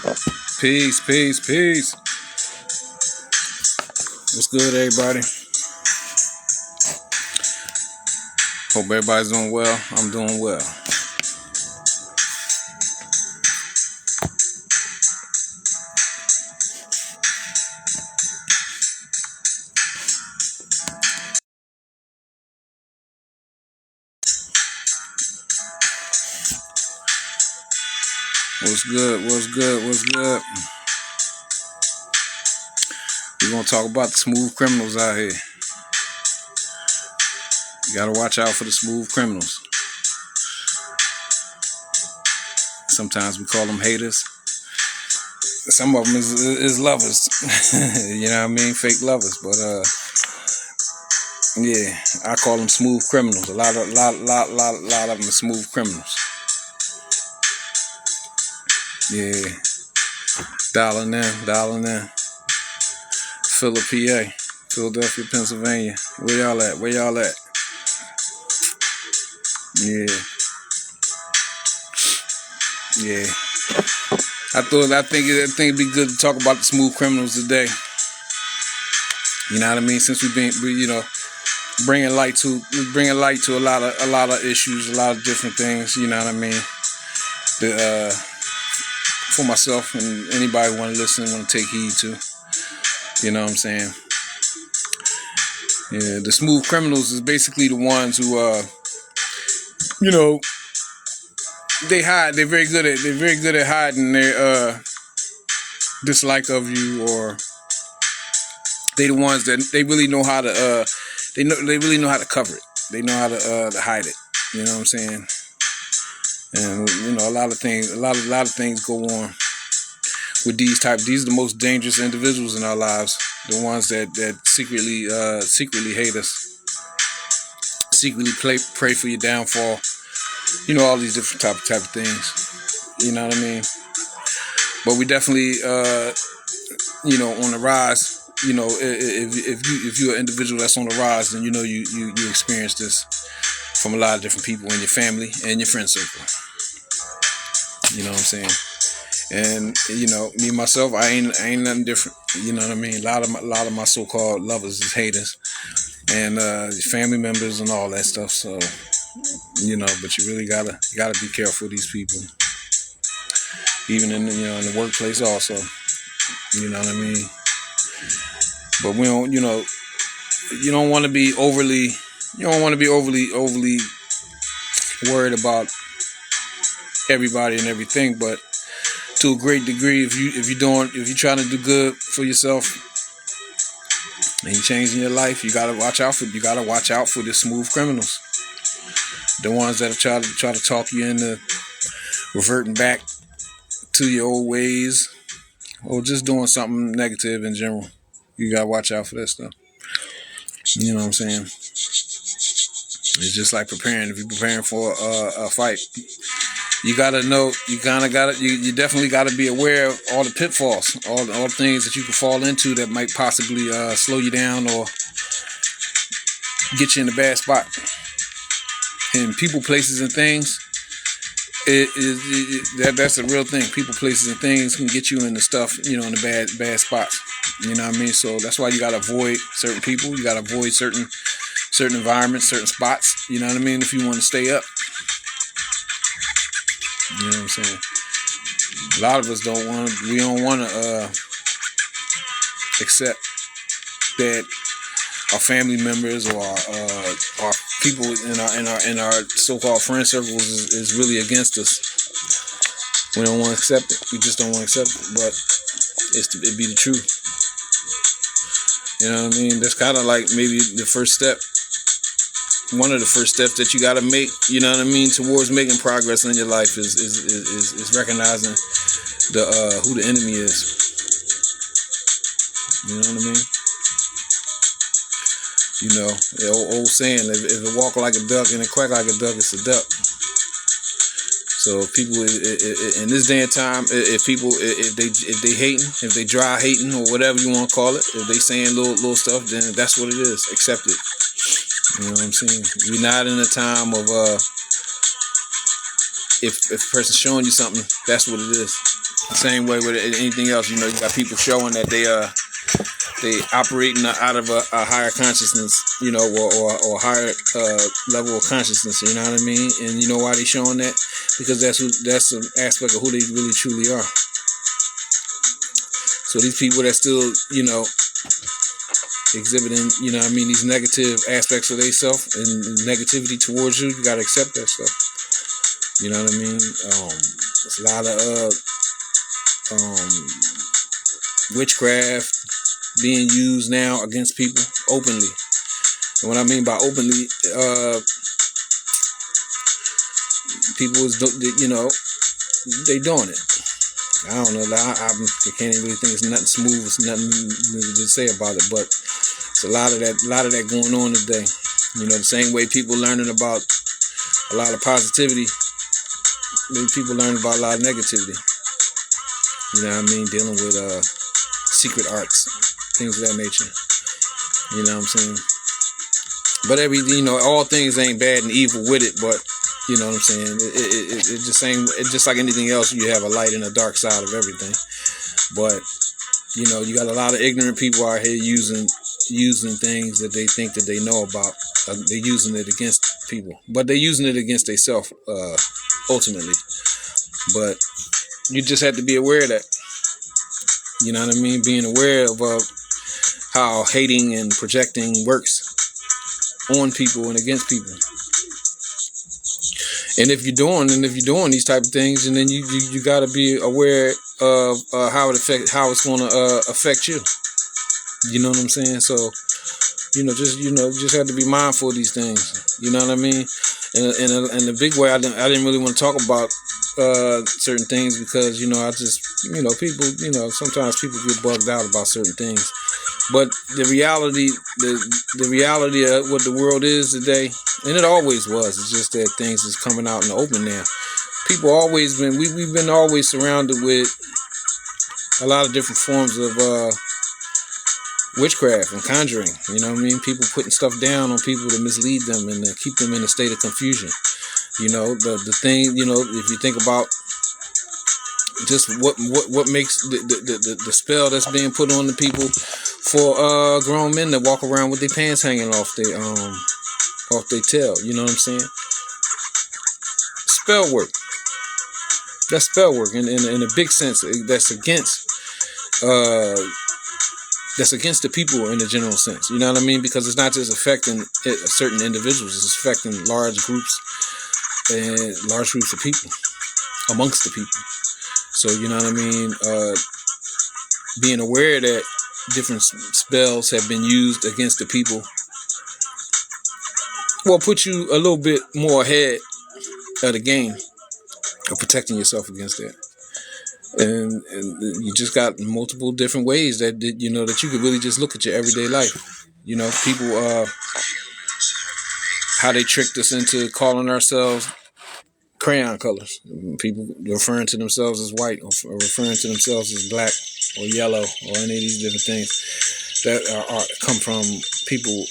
Peace, peace, peace. What's good, everybody? Hope everybody's doing well. I'm doing well. What's good? What's good? What's good? We're gonna talk about the smooth criminals out here. You gotta watch out for the smooth criminals. Sometimes we call them haters. Some of them is lovers. You know what I mean? Fake lovers. But yeah, I call them smooth criminals. A lot of them are smooth criminals. Yeah, dialing in. PA, Philadelphia, Pennsylvania. Where y'all at? Yeah. Yeah. I think it'd be good to talk about the smooth criminals today. You know what I mean? Since bringing light to a lot of issues, a lot of different things. You know what I mean? For myself and anybody want to listen, want to take heed to. You know what I'm saying? Yeah, the smooth criminals is basically the ones who they hide. They're very good at hiding their dislike of you, or they the ones that they really know how to they really know how to cover it. They know how to hide it. You know what I'm saying? And a lot of things go on with these are the most dangerous individuals in our lives. The ones that secretly hate us, secretly pray for your downfall. All these different type of things. You know what I mean? But we definitely on the rise. If you're an individual that's on the rise, then you experience this from a lot of different people in your family and your friend circle. You know what I'm saying? And me myself, I ain't nothing different. You know what I mean? A lot of my so-called lovers is haters, and family members and all that stuff. So but you really gotta be careful of these people, even in in the workplace also. You know what I mean? But we don't, you don't want to be overly worried about everybody and everything. But to a great degree, if you're trying to do good for yourself and you're changing your life, you gotta watch out for the smooth criminals, the ones that try to talk you into reverting back to your old ways or just doing something negative in general. You gotta watch out for that stuff. You know what I'm saying? It's just like preparing. If you're preparing for a fight, you gotta know. You definitely gotta be aware of all the pitfalls, all the things that you can fall into that might possibly slow you down or get you in a bad spot. And people, places, and things. That's a real thing. People, places, and things can get you into stuff, in the bad spots. You know what I mean? So that's why you gotta avoid certain people. You gotta avoid certain environments, certain spots. You know what I mean? If you want to stay up. You know what I'm saying? A lot of us we don't want to accept that our family members or our people in our so-called friend circles is really against us. We don't want to accept it. We just don't want to accept it. But it'd be the truth. You know what I mean? That's kind of like maybe the first step. One of the first steps that you got to make, you know what I mean, towards making progress in your life is recognizing who the enemy is. You know what I mean? The old saying, if it walk like a duck and it quack like a duck, it's a duck. So people in this day and time, if they hating, if they dry hating or whatever you want to call it, if they saying little stuff, then that's what it is. Accept it. You know what I'm saying? We're not in a time of if a person's showing you something, that's what it is. Same way with anything else. You got people showing that they operating out of a higher consciousness, or higher level of consciousness. You know what I mean? And you know why they showing that? Because that's an aspect of who they really truly are. So these people that still, exhibiting, these negative aspects of themselves and negativity towards you, you gotta accept that stuff. You know what I mean? There's a lot of witchcraft being used now against people openly. And what I mean by openly, people is, they doing it. I don't know. I can't even really think it's nothing smooth. It's nothing to say about it. But it's a lot of that going on today. The same way people learning about a lot of positivity, people learn about a lot of negativity. You know what I mean? Dealing with secret arts, things of that nature. You know what I'm saying? But all things ain't bad and evil with it, but you know what I'm saying? It's just like anything else, you have a light and a dark side of everything. But you got a lot of ignorant people out here using things that they think that they know about. They're using it against people, but they're using it against themselves ultimately. But you just have to be aware of that. You know what I mean? Being aware of how hating and projecting works on people and against people. And if you're doing these type of things, and then you got to be aware of how it's going to affect you. You know what I'm saying? So just have to be mindful of these things. You know what I mean? In a big way, I didn't really want to talk about certain things because I just people sometimes people get bugged out about certain things. But the reality of what the world is today, and it always was, it's just that things is coming out in the open now. People always been, we've been always surrounded with a lot of different forms of witchcraft and conjuring. You know what I mean? People putting stuff down on people to mislead them and to keep them in a state of confusion. The thing, if you think about just what makes the spell that's being put on the people for grown men that walk around with their pants hanging off their tail. You know what I'm saying? Spell work. That's spell work in a big sense. That's against the people in the general sense. You know what I mean? Because it's not just affecting certain individuals. It's affecting large groups of people amongst the people. So you know what I mean? Being aware that different spells have been used against the people will put you a little bit more ahead of the game of protecting yourself against that. And you just got multiple different ways that that you could really just look at your everyday life. People how they tricked us into calling ourselves crayon colors. People referring to themselves as white or referring to themselves as black or yellow or any of these different things that come from people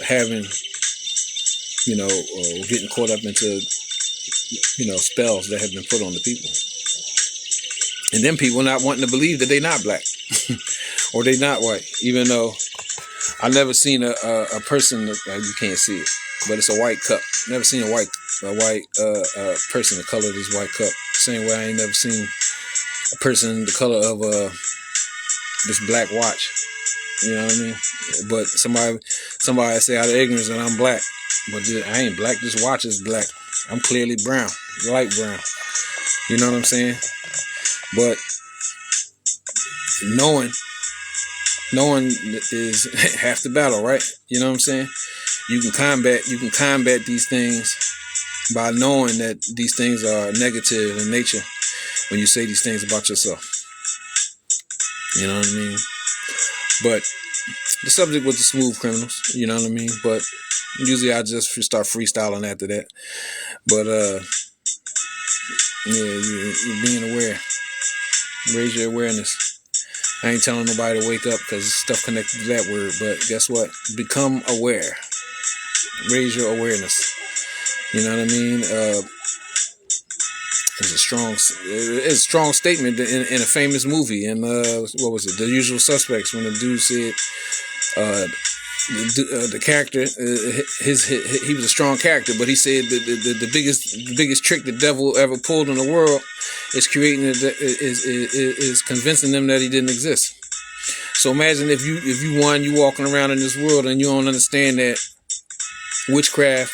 having, getting caught up into, spells that have been put on the people. And then people not wanting to believe that they're not black or they not white, even though I've never seen a person, you can't see it, but it's a white cup. Never seen a white person the color of this white cup. Same way I ain't never seen a person the color of this black watch. You know what I mean? But somebody say out of ignorance that I'm black, but I ain't black. This watch is black. I'm clearly brown, light brown. You know what I'm saying? But knowing is half the battle, right? You know what I'm saying? You can combat these things by knowing that these things are negative in nature when you say these things about yourself. You know what I mean? But the subject was the smooth criminals, you know what I mean? But usually I just start freestyling after that. But you're being aware. Raise your awareness. I ain't telling nobody to wake up because it's stuff connected to that word. But guess what? Become aware. Raise your awareness. You know what I mean? It's a strong statement in a famous movie. And what was it? The Usual Suspects, when the dude said the character, he was a strong character, but he said the biggest trick the devil ever pulled in the world is is convincing them that he didn't exist. So imagine if you walking around in this world and you don't understand that witchcraft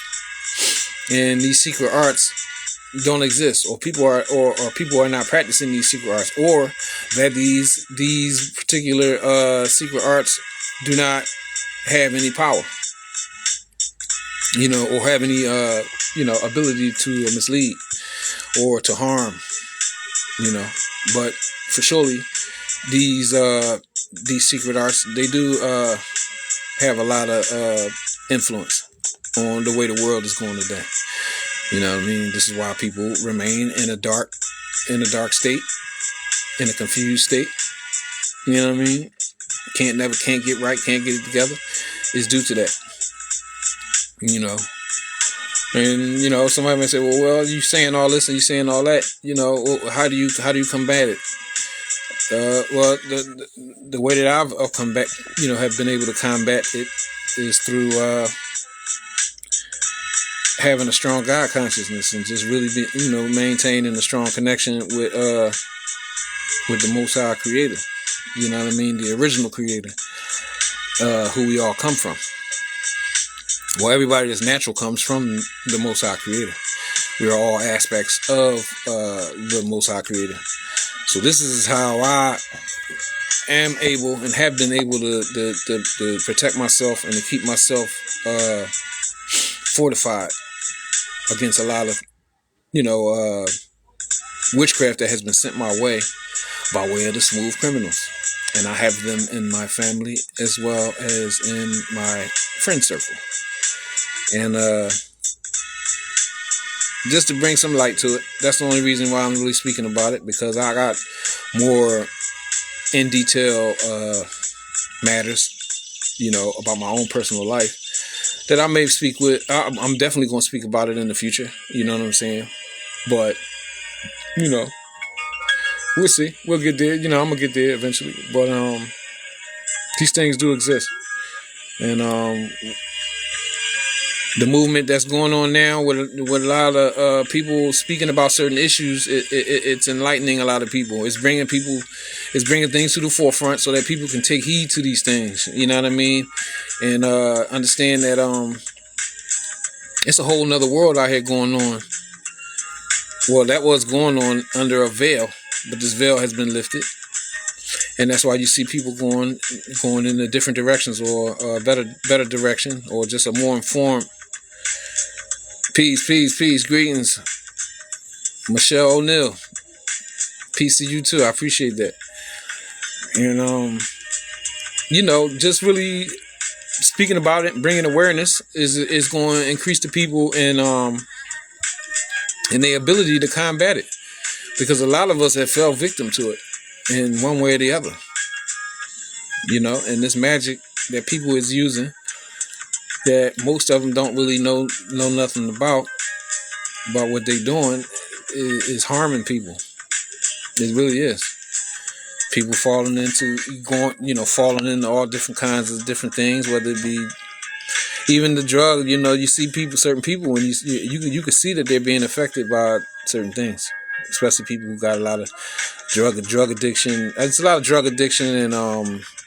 and these secret arts don't exist, or people are not practicing these secret arts, or that these particular secret arts do not have any power, or have any ability to mislead or to harm, but for surely these secret arts, they do have a lot of influence on the way the world is going today. You know what I mean? This is why people remain in a dark state, in a confused state. You know what I mean? Can't get right, can't get it together. It's due to that. And somebody may say, well, you saying all this and you saying all that. How do you combat it? Well, the way that I've have been able to combat it is through having a strong God consciousness and just really maintaining a strong connection with the Most High Creator. You know what I mean? The original Creator, who we all come from. Well, everybody that's natural comes from the Most High Creator. We are all aspects of the Most High Creator. So this is how I am able and have been able to protect myself and to keep myself fortified against a lot of witchcraft that has been sent my way by way of the smooth criminals. And I have them in my family as well as in my friend circle. And just to bring some light to it, that's the only reason why I'm really speaking about it, because I got more in detail matters, about my own personal life that I may speak with. I'm definitely going to speak about it in the future. You know what I'm saying? But, we'll see. We'll get there. I'm going to get there eventually. But these things do exist. And the movement that's going on now with a lot of people speaking about certain issues, it's enlightening a lot of people. It's bringing things to the forefront so that people can take heed to these things. You know what I mean? And understand that it's a whole nother world out here going on. Well, that was going on under a veil, but this veil has been lifted. And that's why you see people going in the different directions, or a better direction, or just a more informed. Peace. Greetings, Michelle O'Neill. Peace to you too. I appreciate that. And just really speaking about it, bringing awareness is going to increase the people and their ability to combat it, because a lot of us have fell victim to it in one way or the other. And this magic that people is using, that most of them don't really know nothing about what they're doing, is harming people. It really is. People falling into all different kinds of different things, whether it be even the drug. You see certain people, when you can see that they're being affected by certain things, especially people who got a lot of drug addiction. It's a lot of drug addiction and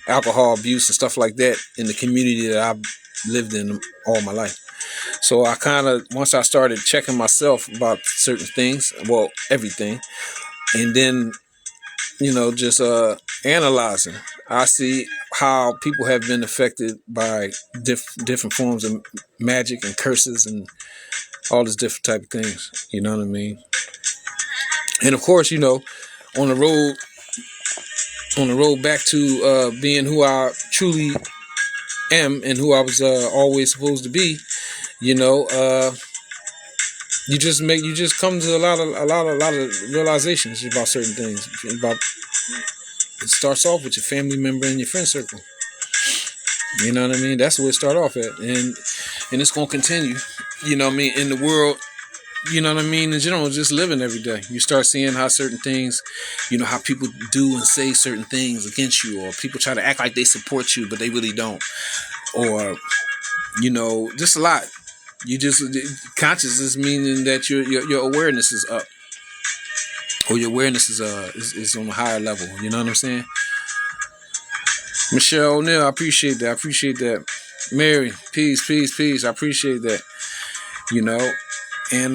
alcohol abuse and stuff like that in the community that I've lived in all my life. So I once I started checking myself about certain things, well, everything, and then just analyzing, I see how people have been affected by different forms of magic and curses and all this different type of things. You know what I mean? And of course, on the road back to being who I truly am and who I was always supposed to be, you just come to a lot of realizations about certain things. It starts off with your family member and your friend circle. You know what I mean? That's where it starts off at, and it's gonna continue. You know what I mean? In the world you know what I mean, in general, just living every day. You start seeing how certain things, how people do and say certain things against you, or people try to act like they support you, but they really don't. Or, just a lot. Consciousness meaning that your awareness is up, or your awareness is on a higher level. You know what I'm saying? Michelle O'Neill, I appreciate that. I appreciate that. Mary, peace, peace, peace. I appreciate that. And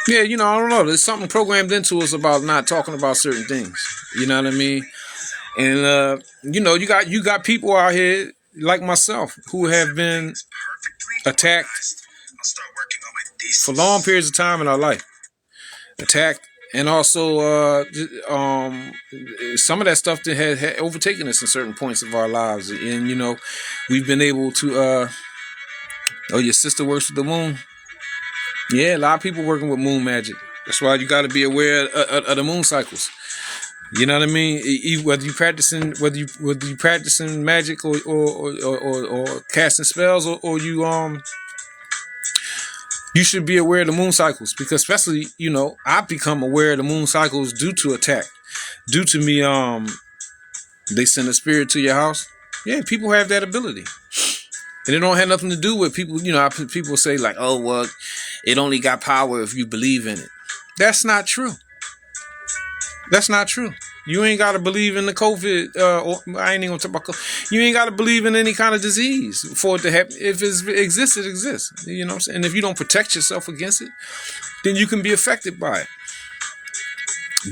yeah, I don't know. There's something programmed into us about not talking about certain things. You know what I mean? And you got people out here like myself who have been attacked for long periods of time in our life. Attacked, and also some of that stuff that had overtaken us in certain points of our lives. And we've been able to your sister works with the moon. Yeah, a lot of people working with moon magic. That's why you got to be aware of the moon cycles. You know what I mean? Whether you practicing magic or casting spells, or you should be aware of the moon cycles, because especially I've become aware of the moon cycles due to attack, due to me. They send a spirit to your house. Yeah, people have that ability. And it don't have nothing to do with people. People say like, oh, well, it only got power if you believe in it. That's not true. That's not true. You ain't got to believe in the COVID. I ain't even gonna talk about COVID. You ain't got to believe in any kind of disease for it to happen. If it exists, it exists. You know what I'm saying? And if you don't protect yourself against it, then you can be affected by it.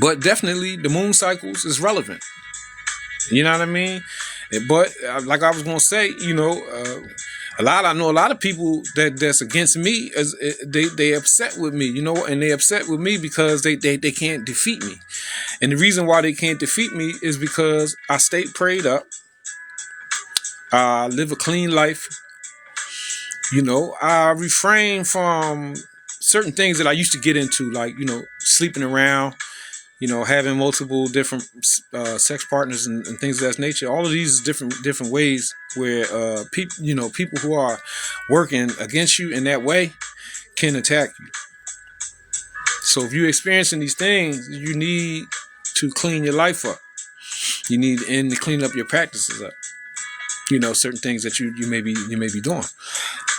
But definitely, the moon cycles is relevant. You know what I mean? But like I was gonna say, I know a lot of people that's against me, they upset with me, and they upset with me because they can't defeat me. And the reason why they can't defeat me is because I stay prayed up. I live a clean life. I refrain from certain things that I used to get into, like, sleeping around, having multiple different sex partners and things of that nature. All of these different ways where people who are working against you in that way can attack you. So if you're experiencing these things, you need to clean your life up. You need to clean up your practices up. Certain things that you may be doing,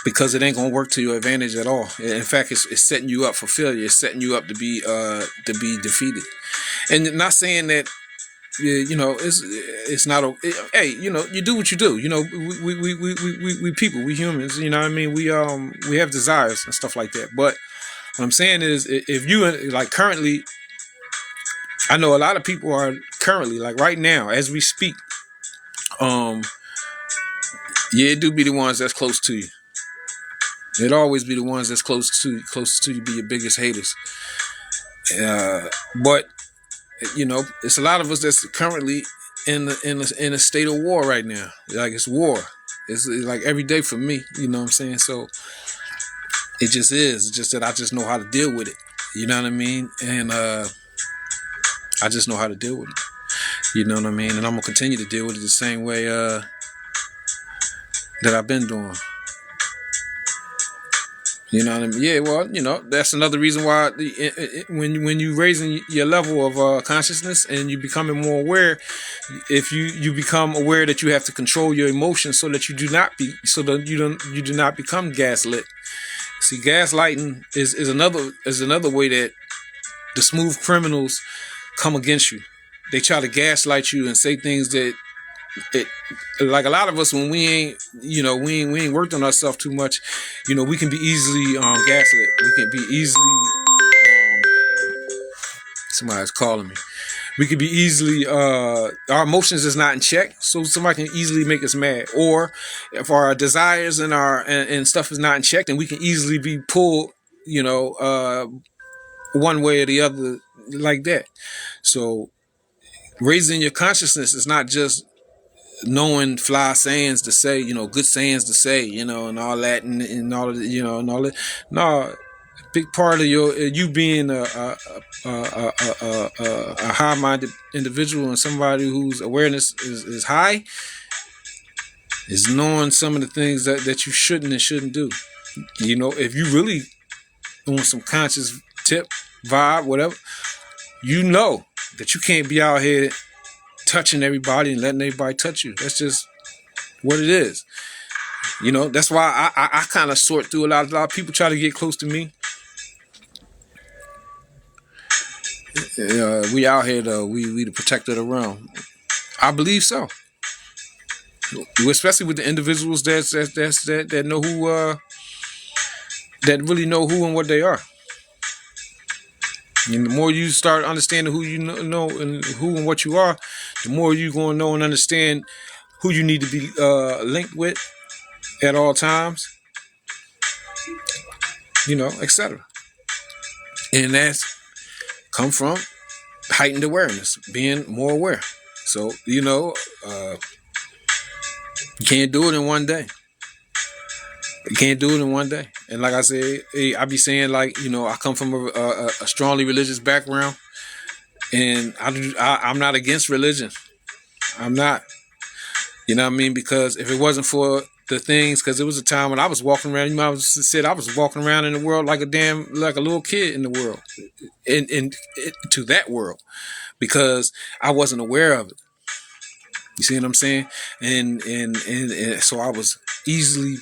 because it ain't gonna work to your advantage at all. In fact, it's setting you up for failure. It's setting you up to be defeated. And not saying that it's not. Hey, you do what you do. We people, we humans. You know what I mean? We have desires and stuff like that. But what I'm saying is, if you like currently, I know a lot of people are currently, like right now as we speak, yeah, it do be the ones that's close to you. It always be the ones that's close to you be your biggest haters. But it's a lot of us that's currently in a state of war right now. Like, it's war. It's like every day for me. You know what I'm saying? So it just is. It's just that I just know how to deal with it. You know what I mean? And I just know how to deal with it. You know what I mean? And I'm gonna continue to deal with it the same way that I've been doing. You know what I mean? Yeah, well, that's another reason why when you raising your level of consciousness and you becoming more aware, if you become aware that you have to control your emotions so that you do not become gaslit. See, gaslighting is another way that the smooth criminals come against you. They try to gaslight you and say things that like a lot of us, when we ain't worked on ourselves too much, we can be easily gaslit. We can be easily somebody's calling me. We can be easily our emotions is not in check, so somebody can easily make us mad. Or if our desires and and stuff is not in check, then we can easily be pulled, one way or the other, like that. So raising your consciousness is not just knowing fly sayings to say, good sayings to say, and all that, and all of the, and all that. No, a big part of you being a high-minded individual and somebody whose awareness is high is knowing some of the things that you shouldn't and shouldn't do. If you really on some conscious tip, vibe, whatever, you know that you can't be out here touching everybody and letting everybody touch you. That's just what it is. You know, that's why I kind of sort through a lot of people try to get close to me. We out here though. We the protector of the realm. I believe so. Especially with the individuals that know who that really know who and what they are. And the more you start understanding who you know and who and what you are, the more you're going to know and understand who you need to be linked with at all times, you know, etc. And that's come from heightened awareness, being more aware. So, you know, you can't do it in one day. You can't do it in one day. And like I said, I be saying, like, you know, I come from a strongly religious background, and I'm not against religion. I'm not. You know what I mean? Because if it wasn't for the things, because it was a time when I was walking around, you know, I was walking around in the world like a little kid in the world, to that world, because I wasn't aware of it. You see what I'm saying? And so I was easily,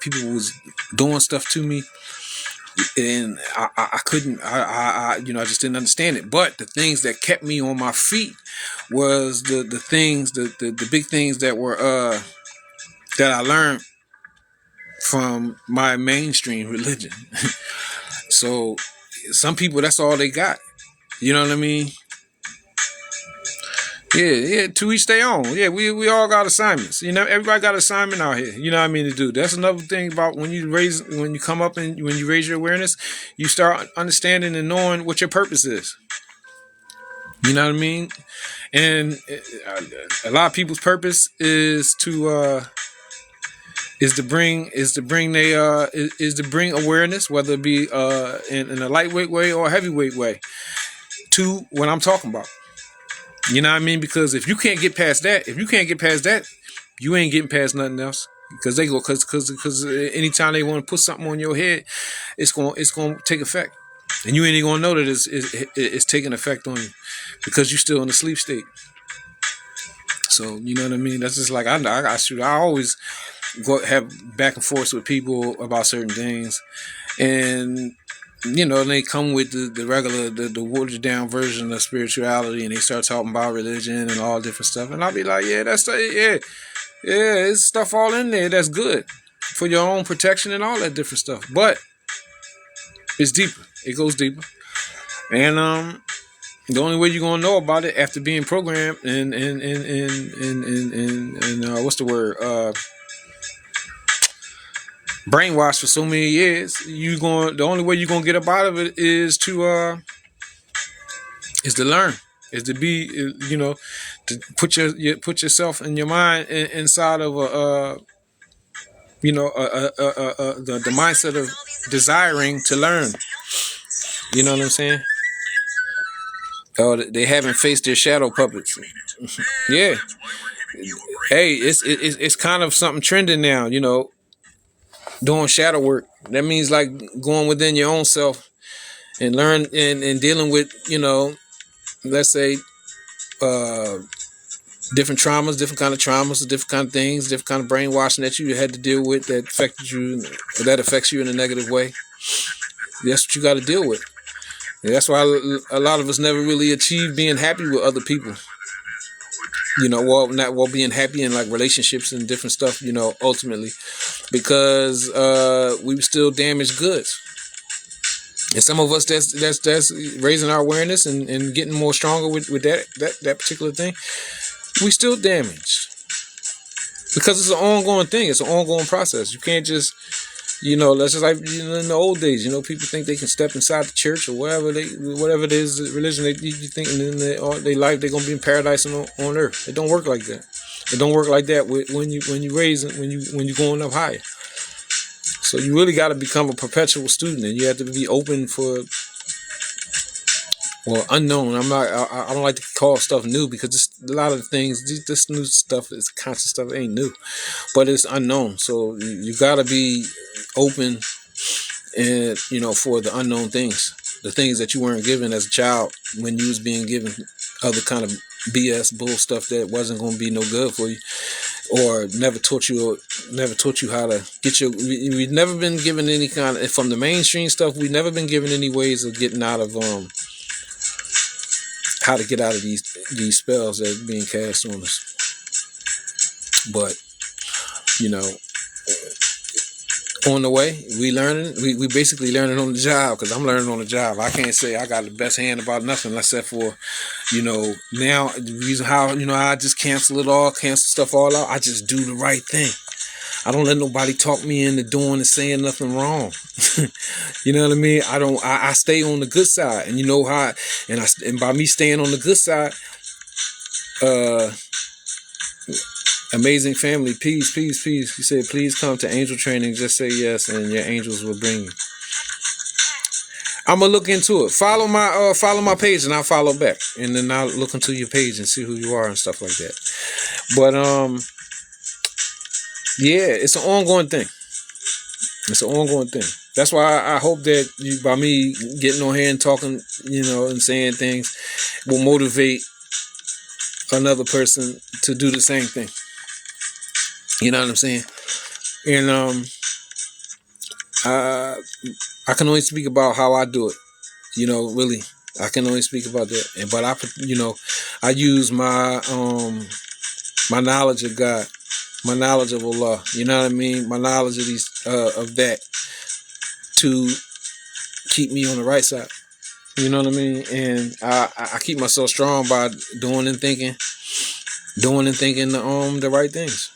people was doing stuff to me, and I couldn't, you know, I just didn't understand it. But the things that kept me on my feet was the things, the big things that were that I learned from my mainstream religion. So some people, that's all they got. You know what I mean? Yeah, to each their own. Yeah, we all got assignments. You know, everybody got an assignment out here. You know what I mean, to do. That's another thing about when you come up and when you raise your awareness, you start understanding and knowing what your purpose is. You know what I mean? And a lot of people's purpose is to bring awareness, whether it be in a lightweight way or a heavyweight way, to what I'm talking about. You know what I mean? Because if you can't get past that, you ain't getting past nothing else. Because because anytime they want to put something on your head, it's gonna take effect, and you ain't even gonna know that it's taking effect on you, because you're still in a sleep state. So you know what I mean? That's just like I always have back and forth with people about certain things, and you know, they come with the regular, the watered down version of spirituality, and they start talking about religion and all different stuff. And I'll be like, yeah, it's stuff all in there that's good for your own protection and all that different stuff. But it's deeper. It goes deeper. And the only way you're gonna know about it after being programmed and what's the word? Brainwashed for so many years, the only way you're gonna get up out of it is to learn, is to be, you know, to put yourself and your mind inside of the mindset of desiring to learn. You know what I'm saying? Oh, they haven't faced their shadow puppets. Yeah. Hey, it's kind of something trending now, you know, doing shadow work. That means like going within your own self and learn and dealing with, you know, let's say different traumas, different kind of things, different kind of brainwashing that you had to deal with that affects you in a negative way. That's what you got to deal with. And that's why a lot of us never really achieve being happy with other people. You know, while being happy in like relationships and different stuff, you know, ultimately, because we were still damaged goods. And some of us that's raising our awareness and getting more stronger with that particular thing, we still damaged. Because it's an ongoing thing, it's an ongoing process. You can't just, you know, that's just like, you know, in the old days, you know, people think they can step inside the church or whatever it is, religion you think, and then they life they're gonna be in paradise on earth. It don't work like that. It don't work like that when you're going up higher. So you really got to become a perpetual student, and you have to be open for, well, unknown. I don't like to call stuff new, because a lot of the things, this new stuff is conscious stuff. It ain't new, but it's unknown. So you got to be open and for the unknown things, the things that you weren't given as a child when you was being given other kind of BS bull stuff that wasn't going to be no good for you, or never taught you how to get your. We've never been given any kind of, from the mainstream stuff. We've never been given any ways of getting out of how to get out of these spells that are being cast on us. But on the way, we learning. We basically learning on the job, because I'm learning on the job. I can't say I got the best hand about nothing, except for, now the reason how, I just cancel stuff all out. I just do the right thing. I don't let nobody talk me into doing and saying nothing wrong. You know what I mean? I stay on the good side, and and by me staying on the good side, amazing family, peace. He said, please come to angel training. Just say yes, and your angels will bring you. I'm gonna look into it. Follow my page, and I'll follow back, and then I'll look into your page and see who you are and stuff like that. But yeah, it's an ongoing thing. That's why I hope that by me getting on here and talking, and saying things, will motivate another person to do the same thing. You know what I'm saying? And I can only speak about how I do it. Really, I can only speak about that. But I use my my knowledge of God, my knowledge of Allah. You know what I mean? My knowledge of of that to keep me on the right side. You know what I mean? And I keep myself strong by doing and thinking the right things.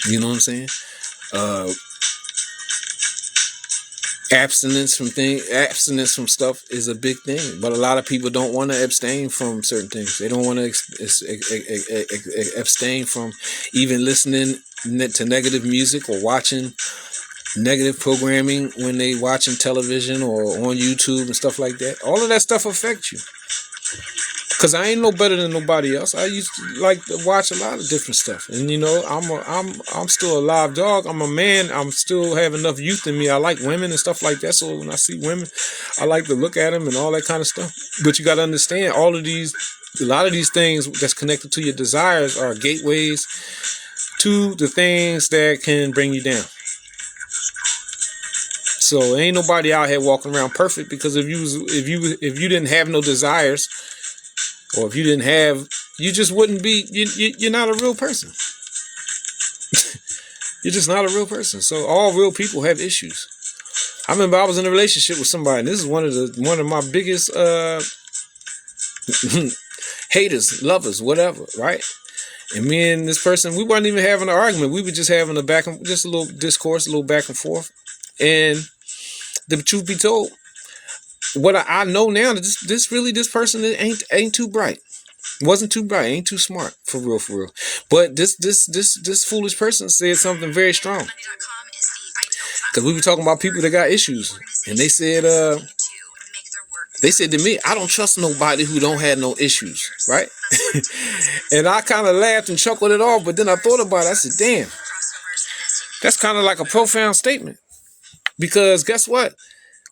You know what I'm saying? Abstinence from stuff is a big thing, but a lot of people don't want to abstain from certain things. They don't want to abstain from even listening to negative music or watching negative programming when they watching television or on YouTube and stuff like that. All of that stuff affects you. Cause I ain't no better than nobody else. I used to like to watch a lot of different stuff, and I'm still a live dog. I'm a man. I'm still have enough youth in me. I like women and stuff like that. So when I see women, I like to look at them and all that kind of stuff. But you got to understand, a lot of these things that's connected to your desires are gateways to the things that can bring you down. So ain't nobody out here walking around perfect, because if you didn't have no desires, or if you didn't have, you just wouldn't be, you're not a real person. You're just not a real person. So all real people have issues. I remember I was in a relationship with somebody, and this is one of my biggest haters, lovers, whatever, right? And me and this person, we weren't even having an argument. We were just having a little discourse, a little back and forth. And the truth be told, what I know now, this person ain't too bright. Wasn't too bright, ain't too smart, for real. But this foolish person said something very strong. Because we were talking about people that got issues, and they said to me, I don't trust nobody who don't have no issues, right? And I kind of laughed and chuckled it off, but then I thought about it. I said, damn, that's kind of like a profound statement. Because guess what?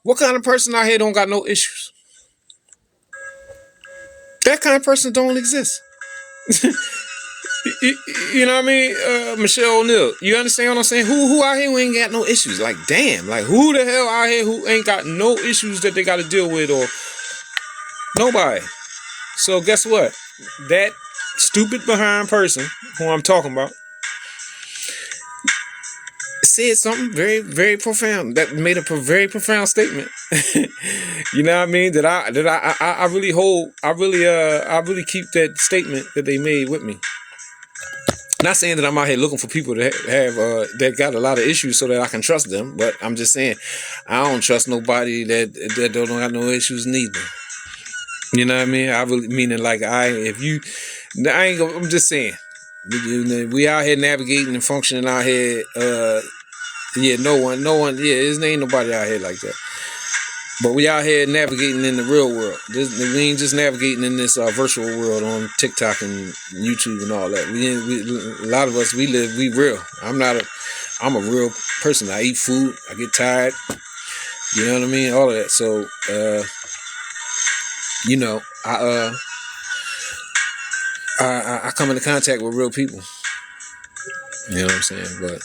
What kind of person out here don't got no issues? That kind of person don't exist. You know what I mean? Michelle O'Neal. You understand what I'm saying? Who out here who ain't got no issues? Like, damn. Like, who the hell out here who ain't got no issues that they got to deal with? Or nobody. So guess what? That stupid behind person who I'm talking about said something very, very profound. That made a very profound statement. You know what I mean? That I really hold. I really keep that statement that they made with me. Not saying that I'm out here looking for people that have that got a lot of issues so that I can trust them, but I'm just saying I don't trust nobody that don't have no issues neither. You know what I mean? I really meaning like I'm just saying we out here navigating and functioning out here. No one. Yeah, there ain't nobody out here like that. But we out here navigating in the real world. We ain't just navigating in this virtual world on TikTok and YouTube and all that. A lot of us, we real. I'm not I'm a real person. I eat food. I get tired. You know what I mean? All of that. So, you know, I come into contact with real people. You know what I'm saying? But,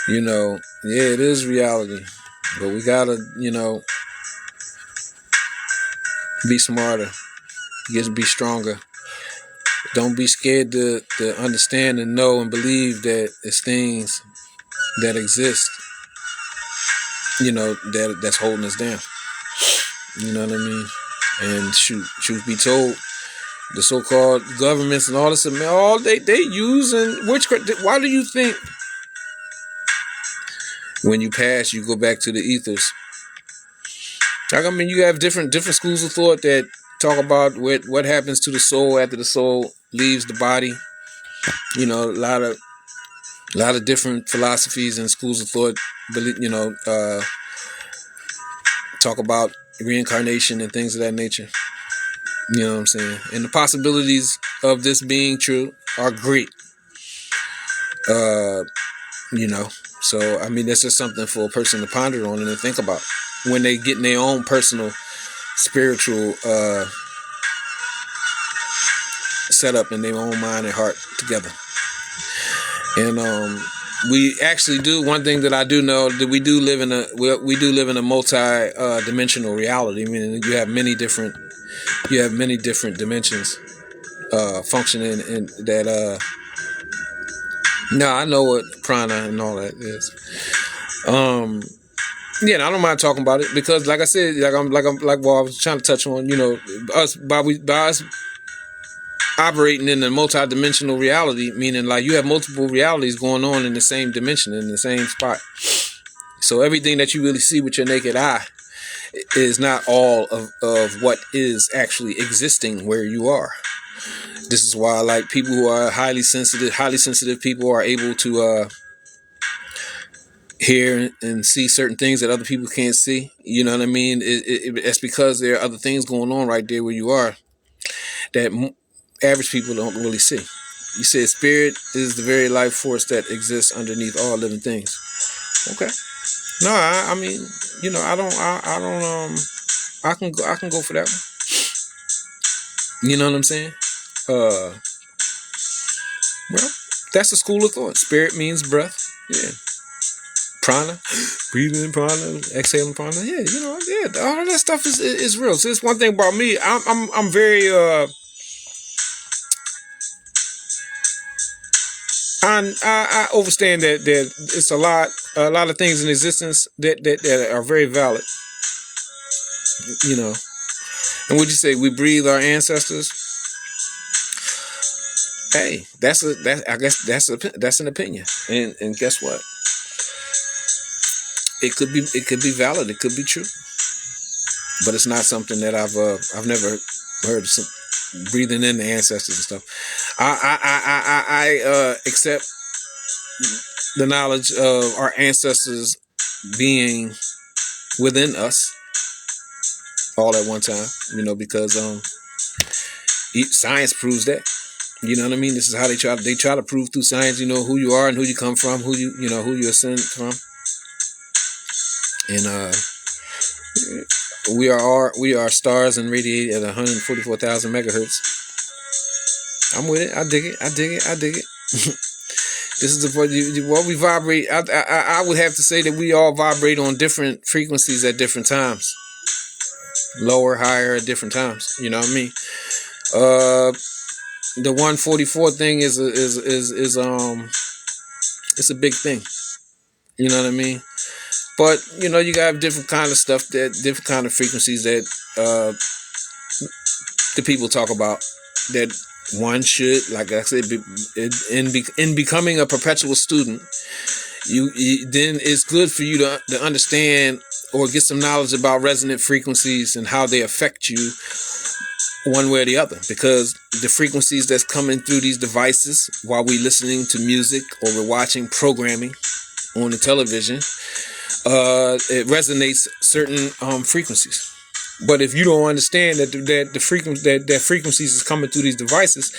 you know, yeah, it is reality. But we gotta, you know, be smarter. Be stronger. Don't be scared to understand and know and believe that it's things that exist, you know, that's holding us down. You know what I mean? And truth be told, the so-called governments and all this, all they using witchcraft. Why do you think when you pass, you go back to the ethers? Like, I mean, you have different schools of thought that talk about what happens to the soul after the soul leaves the body. You know, a lot of different philosophies and schools of thought, you know, talk about reincarnation and things of that nature. You know what I'm saying? And the possibilities of this being true are great. You know, so I mean, that's just something for a person to ponder on and to think about when they get in their own personal spiritual setup in their own mind and heart together. And we actually do, one thing that I do know, that we do live in a multi-dimensional reality, meaning you have many different dimensions functioning in that. Now I know what prana and all that is. Yeah, I don't mind talking about it because, like I said, like what I was trying to touch on, you know, by us operating in a multi-dimensional reality, meaning like you have multiple realities going on in the same dimension, in the same spot. So everything that you really see with your naked eye is not all of what is actually existing where you are. This is why, like, people who are highly sensitive people are able to hear and see certain things that other people can't see. You know what I mean? It's because there are other things going on right there where you are that average people don't really see. You said spirit is the very life force that exists underneath all living things. Okay. No, I mean, you know, I can go for that one. You know what I'm saying? Well, that's a school of thought. Spirit means breath. Yeah. Prana, breathing in prana, exhaling prana. Yeah, you know, yeah, all of that stuff is real. So it's one thing about me. I'm very I understand that it's a lot of things in existence that are very valid. You know, and would you say we breathe our ancestors? Hey, I guess that's an opinion, and guess what? It could be valid. It could be true, but it's not something that I've never heard of breathing in the ancestors and stuff. I accept the knowledge of our ancestors being within us all at one time, you know, because science proves that. You know what I mean? This is how they try to prove through science, you know, who you are and who you come from, who you ascend from. And we are stars and radiate at 144,000 megahertz. I'm with it. I dig it. This is what we vibrate. I would have to say that we all vibrate on different frequencies at different times. Lower, higher at different times. You know what I mean? The 144 thing is it's a big thing. You know what I mean? But you know, you got different kind of stuff, different kind of frequencies that the people talk about, that one should, like I said, in becoming a perpetual student, you then it's good for you to understand or get some knowledge about resonant frequencies and how they affect you one way or the other, because the frequencies that's coming through these devices while we're listening to music or we're watching programming on the television, it resonates certain frequencies. But if you don't understand that the frequencies is coming through these devices,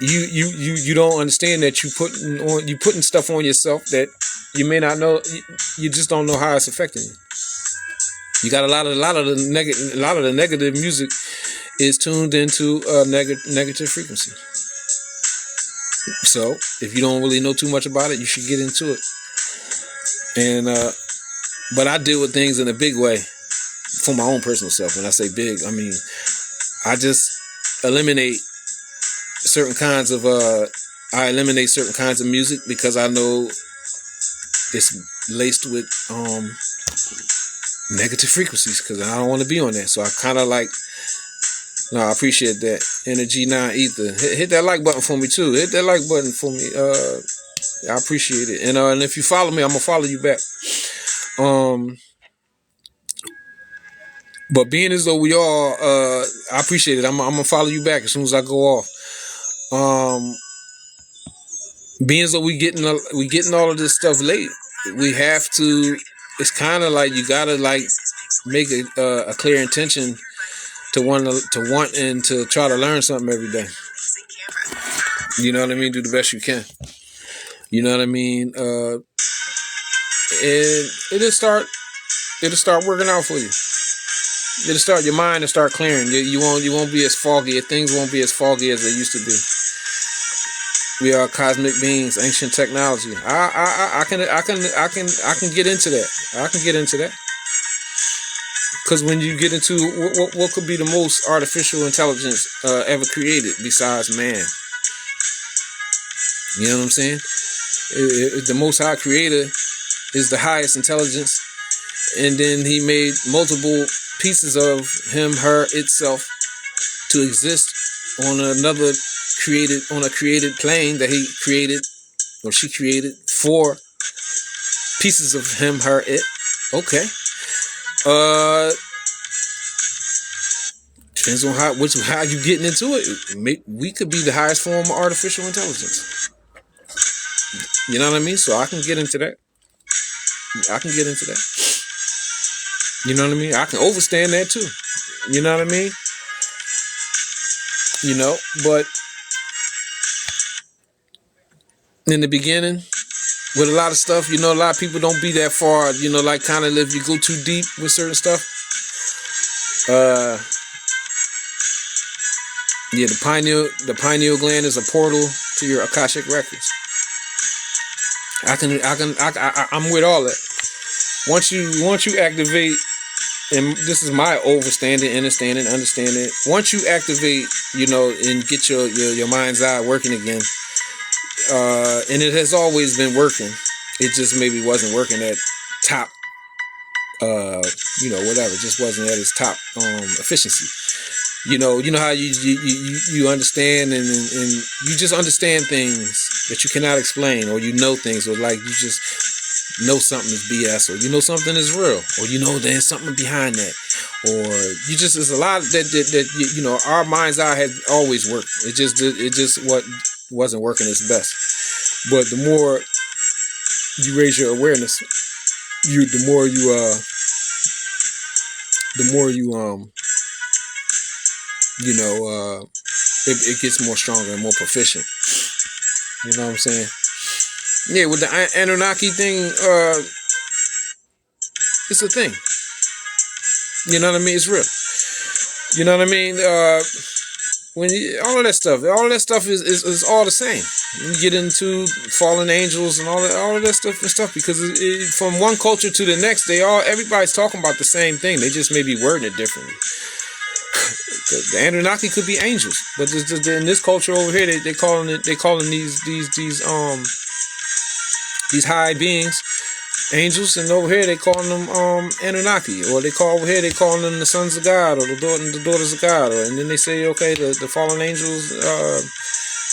you don't understand that you putting stuff on yourself that you may not know. You just don't know how it's affecting you. You got a lot of the negative music is tuned into negative frequency. So if you don't really know too much about it, you should get into it. And but I deal with things in a big way for my own personal self. When I say big, I mean I just eliminate certain kinds of music because I know it's laced with negative frequencies because I don't want to be on that. So I kind of like, no, I appreciate that. Energy 9 Ether. Hit that like button for me too. Hit that like button for me. I appreciate it. And if you follow me, I'm gonna follow you back. But being as though we all, I appreciate it. I'm gonna follow you back as soon as I go off. Being as though we getting all of this stuff late, we have to. It's kind of like you gotta like make a clear intention to want and to try to learn something every day. You know what I mean? Do the best you can. You know what I mean? And it'll start working out for you. It'll start your mind to start clearing. You won't be as foggy. Things won't be as foggy as they used to be. We are cosmic beings, ancient technology. I can get into that. I can get into that. Because when you get into what could be the most artificial intelligence ever created besides man, you know what I'm saying? The Most High Creator is the highest intelligence, and then He made multiple pieces of Him, her, itself to exist on a created plane that He created or she created for pieces of Him, her, it. Okay. Depends on how you getting into it. We could be the highest form of artificial intelligence. You know what I mean? So I can get into that. You know what I mean? I can overstand that too. You know what I mean? You know, but in the beginning, with a lot of stuff, you know, a lot of people don't be that far, you know, like kind of if you go too deep with certain stuff. Yeah, the pineal gland is a portal to your Akashic records. I'm with all that. Once you activate, and this is my understanding. Once you activate, you know, and get your mind's eye working again, and it has always been working. It just maybe wasn't working at top, you know, whatever. It just wasn't at its top efficiency. You know how you understand and you just understand things that you cannot explain, or you know things, or like you just know something is BS, or you know something is real, or you know there's something behind that, or you just, there's a lot that you know, our mind's eye had always worked. It just wasn't working its best. But the more you raise your awareness, the more you know, it gets more stronger and more proficient. You know what I'm saying? Yeah, with the Anunnaki thing, it's a thing. You know what I mean? It's real. You know what I mean? All of that stuff is all the same. You get into fallen angels and all of that stuff because from one culture to the next, everybody's talking about the same thing. They just may be wording it differently. The Anunnaki could be angels, but in this culture over here, they calling these high beings angels, and over here they calling them Anunnaki, or they calling them the sons of God, or the daughters of God, and then they say, okay, the fallen angels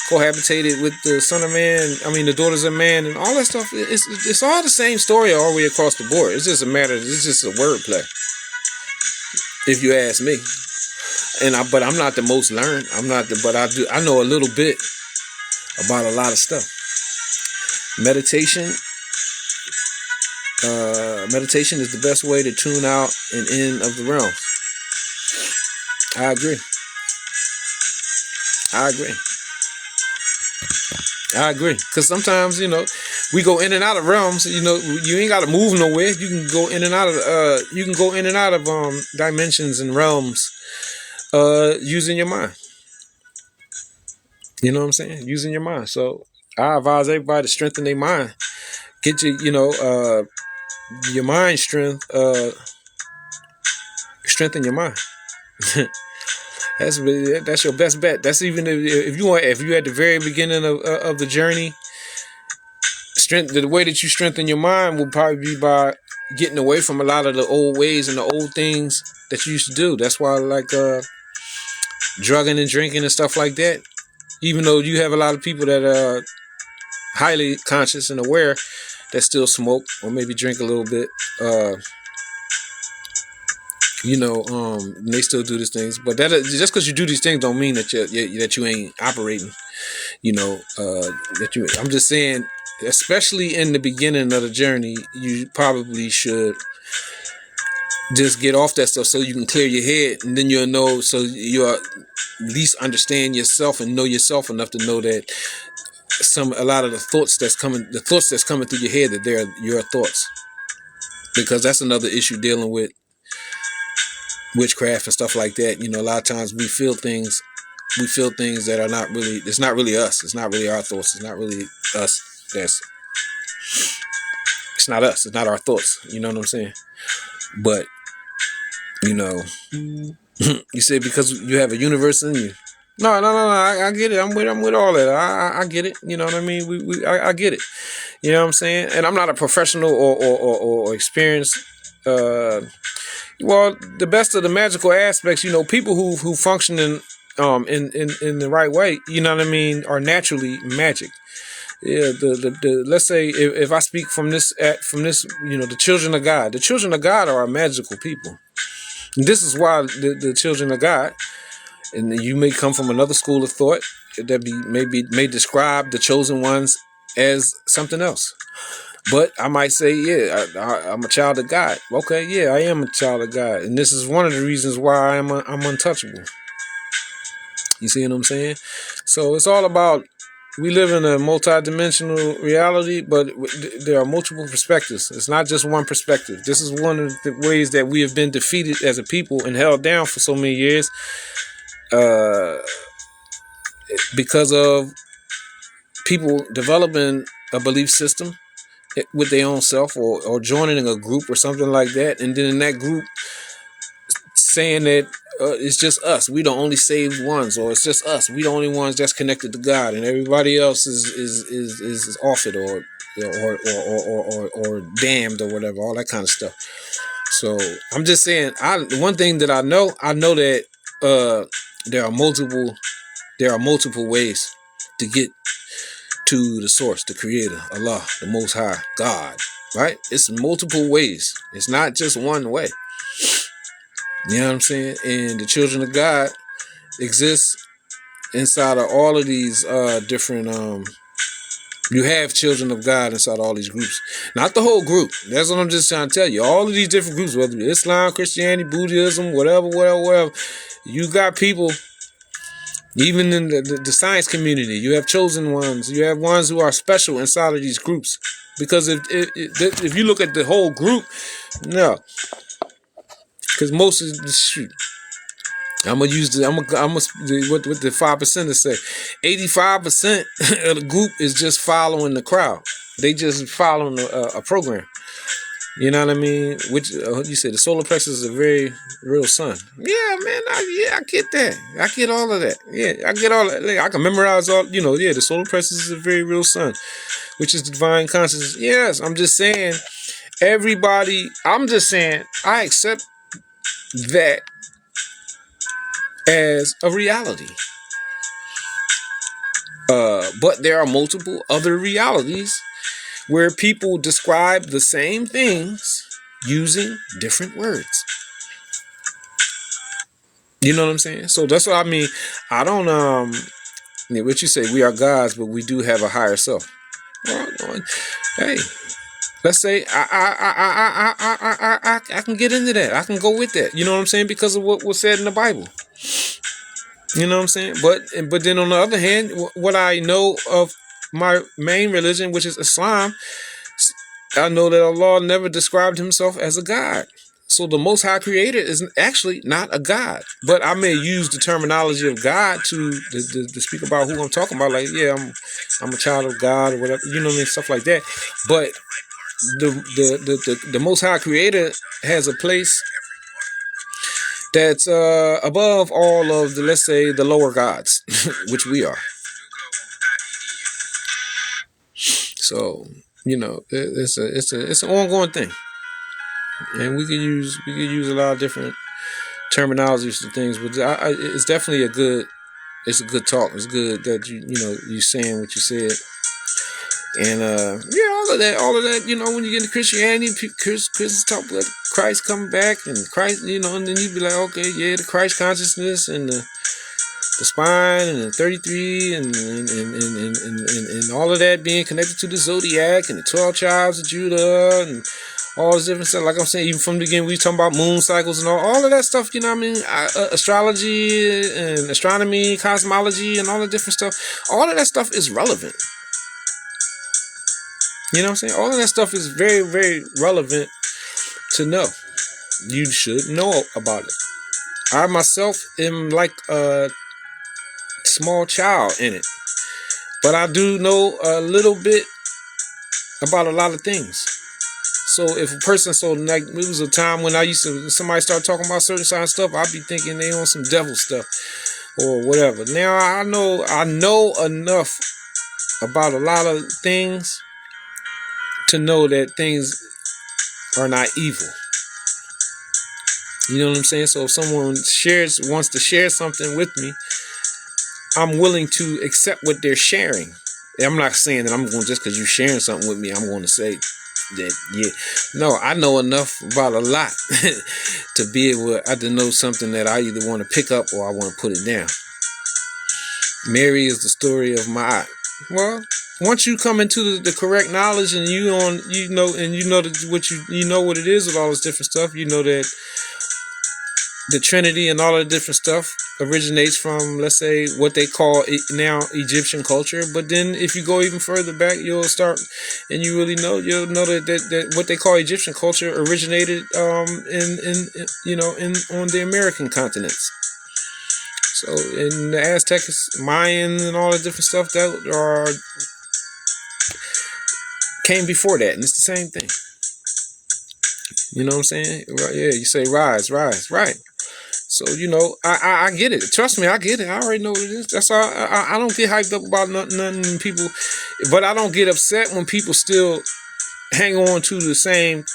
cohabitated with the son of man, the daughters of man, and all that stuff. It's all the same story all the way across the board. It's just a wordplay, if you ask me. But I'm not the most learned. But I know a little bit about a lot of stuff. Meditation is the best way to tune out and in of the realms. I agree. I agree. Because sometimes, we go in and out of realms. You ain't got to move nowhere. You can go in and out of dimensions and realms using your mind. You know what I'm saying? Using your mind. So I advise everybody to strengthen their mind. Get your mind strength. Strengthen your mind. That's your best bet. That's even if you at the very beginning of the journey. The way that you strengthen your mind will probably be by getting away from a lot of the old ways and the old things that you used to do. That's why I like drugging and drinking and stuff like that. Even though you have a lot of people that are highly conscious and aware that still smoke or maybe drink a little bit, they still do these things. But just because you do these things don't mean that you ain't operating. I'm just saying, especially in the beginning of the journey, you probably should just get off that stuff so you can clear your head, and then you'll know, so you at least understand yourself and know yourself enough to know that a lot of the thoughts that's coming through your head, that they're your thoughts. Because that's another issue dealing with witchcraft and stuff like that. A lot of times we feel things that are not really, it's not really us. It's not really our thoughts. It's not really us. It's not us. It's not our thoughts. You know what I'm saying? But, you say because you have a universe in you. No. I get it. I'm with all that. I get it. You know what I mean? I get it. You know what I'm saying? And I'm not a professional or experienced. Well, the best of the magical aspects, people who function in the right way, you know what I mean, are naturally magic. Yeah, the let's say if I speak from this, the children of God. The children of God are magical people. And this is why the children of God, and you may come from another school of thought that may describe the chosen ones as something else. But I might say, yeah, I'm a child of God. Okay, yeah, I am a child of God, and this is one of the reasons why I'm untouchable. You see what I'm saying? So it's all about, we live in a multi-dimensional reality, but there are multiple perspectives. It's not just one perspective. This is one of the ways that we have been defeated as a people and held down for so many years, because of people developing a belief system with their own self, or joining a group or something like that, and then in that group saying that it's just us, we the only saved ones, or it's just us, we the only ones that's connected to God, and everybody else is off it, or damned, or whatever, all that kind of stuff. So I'm just saying, one thing that I know that there are multiple ways to get to the source, the creator, Allah, the most high, God, right? It's multiple ways. It's not just one way. You know what I'm saying? And the children of God exist inside of all of these different you have children of God inside all these groups. Not the whole group. That's what I'm just trying to tell you. All of these different groups, whether it's Islam, Christianity, Buddhism, whatever. You got people, even in the science community, you have chosen ones. You have ones who are special inside of these groups. Because if you look at the whole group, no. Because most of the shoot. I'm gonna use what the 5% say. 85% of the group is just following the crowd. They just following a program. You know what I mean? Which you say the solar plexus is a very real sun. Yeah, man. I get that. I get all of that. Yeah, I get all that. I can memorize all. Yeah, the solar plexus is a very real sun, which is the divine consciousness. Yes, I'm just saying. I'm just saying. I accept that as a reality. But there are multiple other realities where people describe the same things using different words. You know what I'm saying? So that's what I mean. I don't what you say, we are gods, but we do have a higher self. Well, hey, let's say I can get into that. I can go with that. You know what I'm saying? Because of what was said in the Bible. You know what I'm saying? But then on the other hand, what I know of my main religion, which is Islam, I know that Allah never described himself as a god. So the Most High Creator is actually not a god. But I may use the terminology of God to speak about who I'm talking about. Like, yeah, I'm a child of God or whatever. You know what I mean? Stuff like that. But the Most High Creator has a place that's above all of the, let's say, the lower gods, which we are. So, you know, it's an ongoing thing, and we could use a lot of different terminologies to things, but it's definitely it's a good talk. It's good that you saying what you said, and yeah, all of that. You know, when you get into Christianity, Christians talk about Christ coming back and Christ, and then you be like, okay, yeah, the Christ consciousness and the spine and the 33 and all of that being connected to the zodiac and the 12 tribes of Judah and all this different stuff. Like I'm saying, even from the beginning, we talking about moon cycles and all of that stuff. You know what I mean? Astrology and astronomy, cosmology, and all the different stuff. All of that stuff is relevant. You know what I'm saying? All of that stuff is very, very relevant to know. You should know about it. I myself am like a small child in it, but I do know a little bit about a lot of things. So if a person, like, it was a time when somebody started talking about certain side stuff, I'd be thinking they on some devil stuff or whatever. Now I know enough about a lot of things to know that things are not evil. You know what I'm saying? So if someone wants to share something with me, I'm willing to accept what they're sharing. I'm not saying that I'm going, just because you're sharing something with me, I'm going to say that, yeah. No, I know enough about a lot to be able to know something that I either want to pick up or I want to put it down. Mary is the story of my. Well, once you come into the correct knowledge and you know what it is with all this different stuff, you know that the Trinity and all of the different stuff originates from, let's say, what they call now Egyptian culture. But then if you go even further back, you'll know that what they call Egyptian culture originated on the American continents. So in the Aztecs, Mayan, and all the different stuff that came before that, and it's the same thing. You know what I'm saying? Yeah, you say rise, right. So, I get it. Trust me, I get it. I already know what it is. That's all. I don't get hyped up about nothing people, but I don't get upset when people still hang on to the same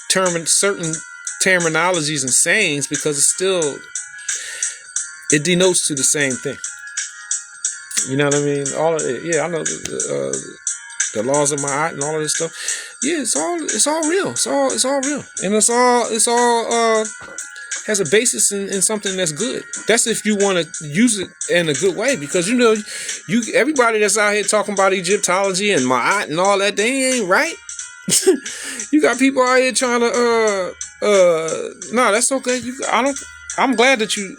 certain terminologies and sayings, because it denotes to the same thing. You know what I mean? All of it. Yeah, I know the laws of Ma'at and all of this stuff. Yeah, it's all real. It's all real, and it's all has a basis in something that's good. That's if you want to use it in a good way, because everybody that's out here talking about Egyptology and Ma'at and all that, they ain't right. You got people out here trying to no, that's okay. I'm glad that you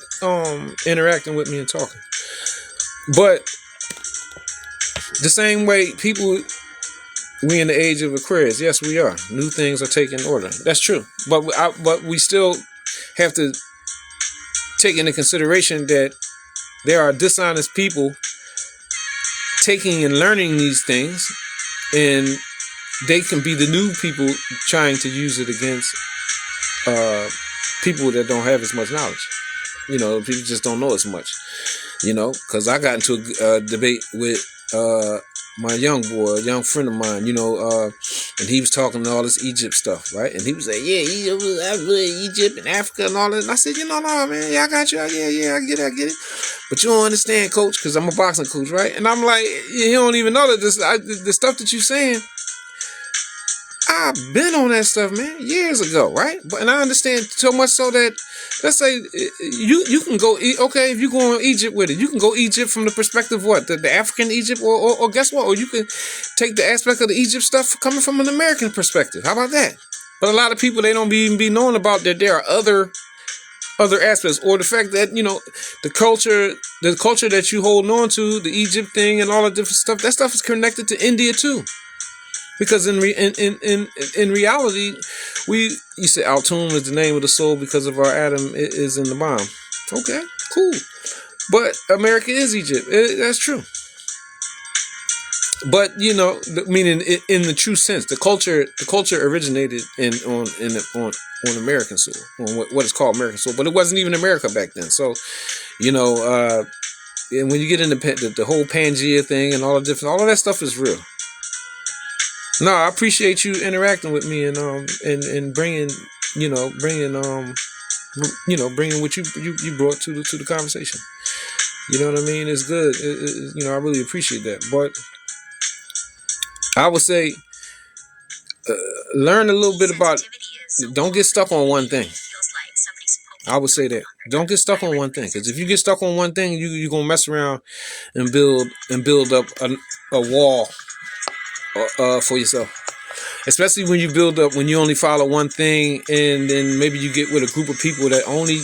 interacting with me and talking. But the same way we in the age of Aquarius, yes, we are. New things are taking order. That's true. But we still have to take into consideration that there are dishonest people taking and learning these things, and they can be the new people trying to use it against people that don't have as much knowledge. People just don't know as much. Because I got into a debate with my young friend of mine, and he was talking all this Egypt stuff, right? And he was like, yeah, Egypt and Africa and all that. And I said, no, man, yeah, I got you. Yeah, I get it. But you don't understand, coach, because I'm a boxing coach, right? And I'm like, you don't even know that the stuff that you're saying, I've been on that stuff, man, years ago, right? And I understand so much so that, let's say, you can go, okay, if you go in Egypt with it, you can go Egypt from the perspective of what? The African Egypt, or guess what? Or you can take the aspect of the Egypt stuff coming from an American perspective. How about that? But a lot of people, they don't even be knowing about that there are other other aspects, or the fact that the culture that you hold on to, the Egypt thing and all the different stuff, that stuff is connected to India too. Because in reality, you say Altum is the name of the soul because of our atom is in the bomb. Okay, cool. But America is Egypt. That's true. But meaning in the true sense, the culture originated on American soil, on what is called American soil. But it wasn't even America back then. So, and when you get into the whole Pangea thing and all of that stuff is real. No, I appreciate you interacting with me and bringing bringing what you brought to the conversation. You know what I mean? It's good. I really appreciate that. But I would say learn a little bit about. Don't get stuck on one thing. I would say that. Don't get stuck on one thing, because if you get stuck on one thing, you're gonna mess around and build up a wall for yourself. Especially when you only follow one thing, and then maybe you get with a group of people that only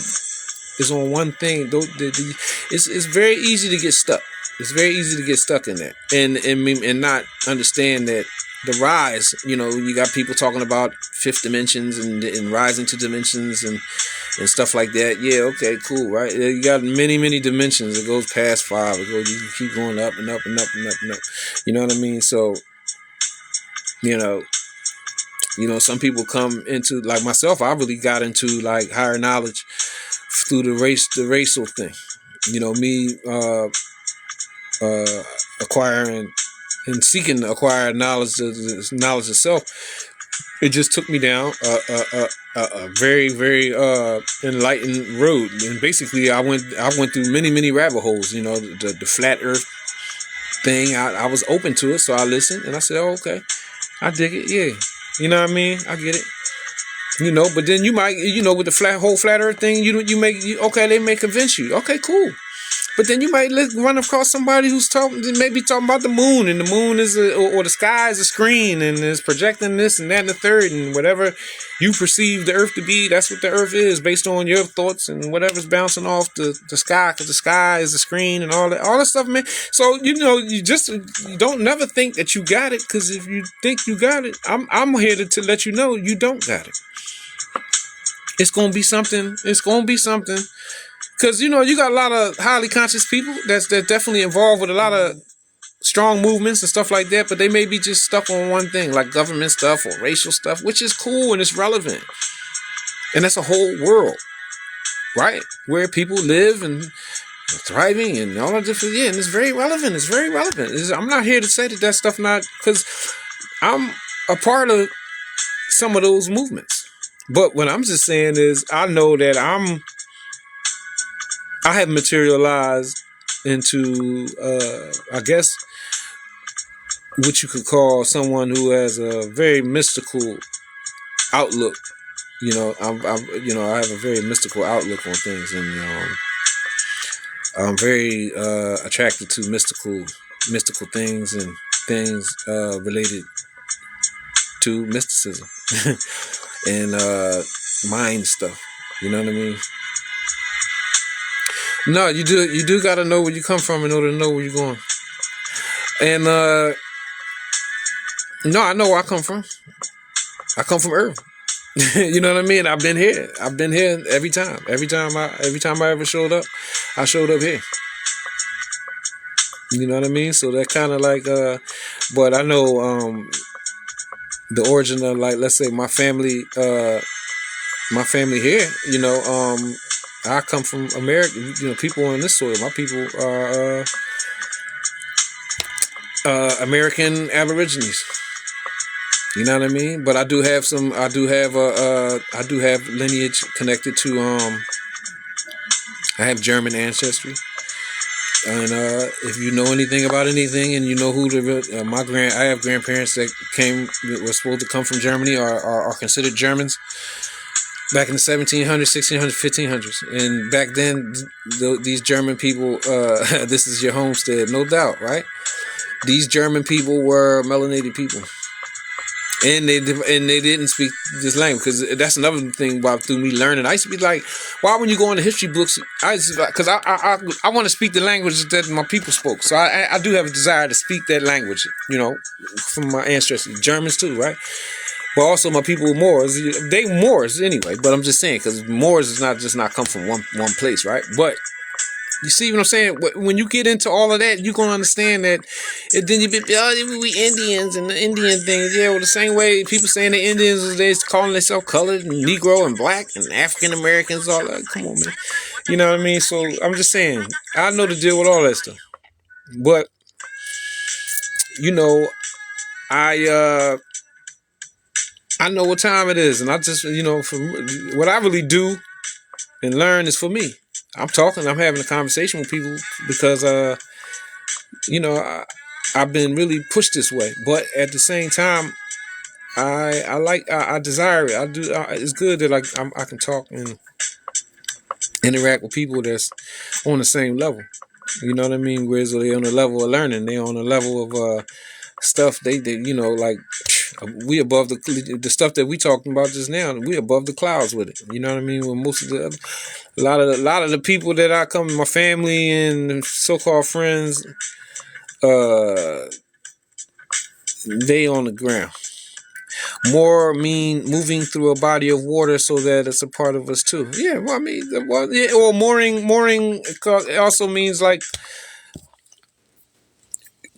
is on one thing. It's very easy to get stuck. It's very easy to get stuck in that, and not understand that the rise. You got people talking about fifth dimensions and rising to dimensions and stuff like that. Yeah, okay, cool, right? You got many dimensions. It goes past 5. You keep going up and up and up and up and up. You know what I mean? So, some people come into, like myself, I really got into like higher knowledge through the racial thing. Me acquiring and seeking to acquire knowledge itself. It just took me down a very, very enlightened road, and basically I went through many rabbit holes. The flat Earth thing. I was open to it, so I listened and I said, "Oh, okay, I dig it. Yeah, you know what I mean. I get it. But then you might, with the whole flat Earth thing, they may convince you. Okay, cool. But then you might run across somebody who's talking about the moon, and the moon is or the sky is a screen, and is projecting this and that and the third, and whatever you perceive the Earth to be, that's what the Earth is, based on your thoughts and whatever's bouncing off the sky, because the sky is a screen and all that stuff, man. So you don't never think that you got it, because if you think you got it, I'm here to let you know you don't got it. It's gonna be something. It's gonna be something. Because, you got a lot of highly conscious people that's definitely involved with a lot of strong movements and stuff like that, but they may be just stuck on one thing, like government stuff or racial stuff, which is cool and it's relevant. And that's a whole world, right? Where people live and thriving and all that different, and it's very relevant. It's very relevant. I'm not here to say that stuff not, because I'm a part of some of those movements. But what I'm just saying is, I know that I have materialized into, I guess, what you could call someone who has a very mystical outlook. I have a very mystical outlook on things, and I'm very attracted to mystical things and things related to mysticism and mind stuff. You know what I mean? No, you do got to know where you come from in order to know where you're going. And no, I know where I come from. I come from Earth. You know what I mean? I've been here every time. Every time I ever showed up, I showed up here. You know what I mean? So that kind of like, but I know the origin of, like, let's say my family here. I come from America. People on this soil. My people are American Aborigines. You know what I mean? But I do have lineage connected to I have German ancestry. And if you know anything about anything, and you know who I have grandparents that were supposed to come from Germany, or are considered Germans. Back in the 1700s, 1600s, 1500s. And back then, these German people, this is your homestead, no doubt, right? These German people were melanated people. and they didn't speak this language, because that's another thing about through me learning. I used to be like, why when you go into history books, because I want to speak the language that my people spoke. So I do have a desire to speak that language, from my ancestors, Germans too, right? But also my people were Moors. They Moors anyway. But I'm just saying, because Moors is not come from one place, right? But you see what I'm saying? When you get into all of that, you're going to understand that. And then you be, we Indians and the Indian thing. Yeah, well, the same way people saying the Indians, they're calling themselves colored and Negro and black and African Americans, all that. Come on, man. You know what I mean? So I'm just saying, I know to deal with all that stuff. But, I know what time it is. And I just, for what I really do and learn is for me. I'm having a conversation with people because, I've been really pushed this way. But at the same time, I desire it. I do. It's good that I can talk and interact with people that's on the same level. You know what I mean? Whereas they're on the level of learning, they're on the level of stuff. They like we above the stuff that we talking about just now. We above the clouds with it. You know what I mean? With most of a lot of the people that I come, my family and so-called friends, they on the ground. More mean moving through a body of water so that it's a part of us too. Yeah, well, I mean, or mooring also means like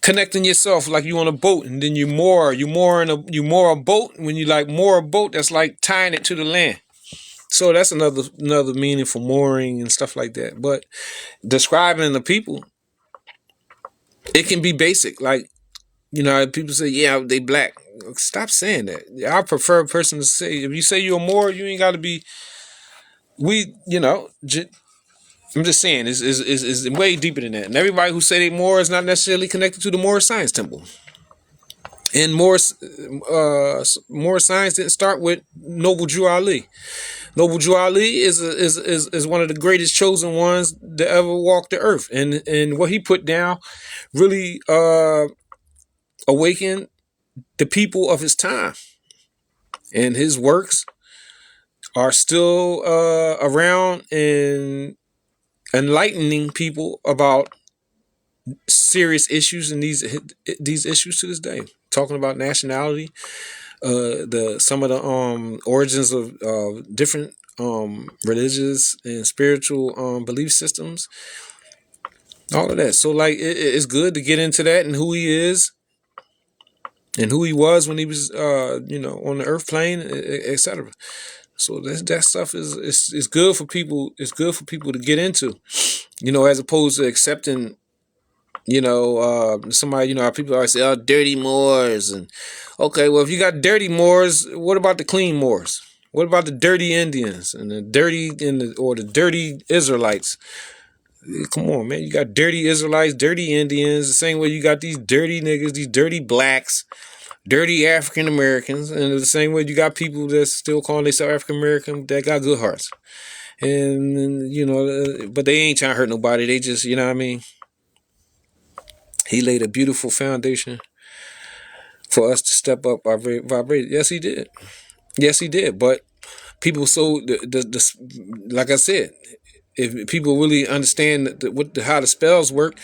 connecting yourself, like you on a boat and then you moor a boat. When you like moor a boat, that's like tying it to the land. So that's another meaning for mooring and stuff like that. But describing the people, it can be basic. Like, people say, yeah, they black. Stop saying that. I prefer a person to say, if you say you're a Moor, you ain't got to be. I'm just saying, it's way deeper than that. And everybody who say they Moor is not necessarily connected to the Moorish Science Temple. And Moorish science didn't start with Noble Drew Ali. Noble Drew Ali is one of the greatest chosen ones that ever walked the earth, and what he put down really awakened the people of his time, and his works are still around and enlightening people about serious issues and these issues to this day. Talking about nationality, some of the origins of different religious and spiritual belief systems, all of that. So like it's good to get into that and who he is and who he was when he was on the earth plane, etc. So that stuff is good for people. It's good for people to get into, as opposed to accepting, somebody, people always say, oh, dirty Moors. And okay, well, if you got dirty Moors, what about the clean Moors? What about the dirty Indians and the dirty Israelites? Come on, man. You got dirty Israelites, dirty Indians, the same way you got these dirty niggas, these dirty blacks, dirty African Americans, and the same way you got people that still calling themselves African American that got good hearts. And, but they ain't trying to hurt nobody. They just, you know what I mean? He laid a beautiful foundation for us to step up our vibration. Yes, he did. Yes, he did. But people, like I said, if people really understand how the spells work,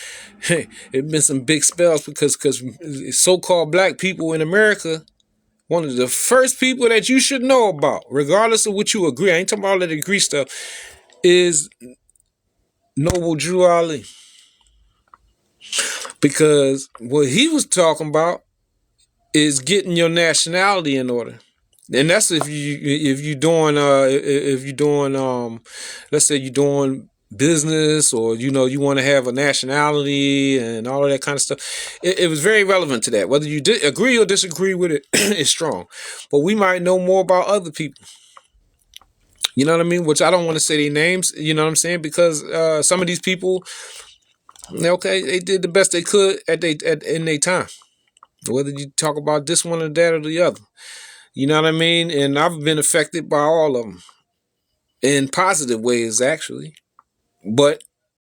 it's been some big spells because so-called black people in America, one of the first people that you should know about, regardless of what you agree, I ain't talking about all that degree stuff, is Noble Drew Ali. Because what he was talking about is getting your nationality in order. And that's if you're doing let's say you're doing business, or you want to have a nationality and all of that kind of stuff. It was very relevant to that. Whether you agree or disagree with it is strong. But we might know more about other people. You know what I mean? Which I don't want to say their names. You know what I'm saying? Because some of these people, okay, they did the best they could in their time. Whether you talk about this one or that or the other. You know what I mean? And I've been affected by all of them in positive ways, actually. But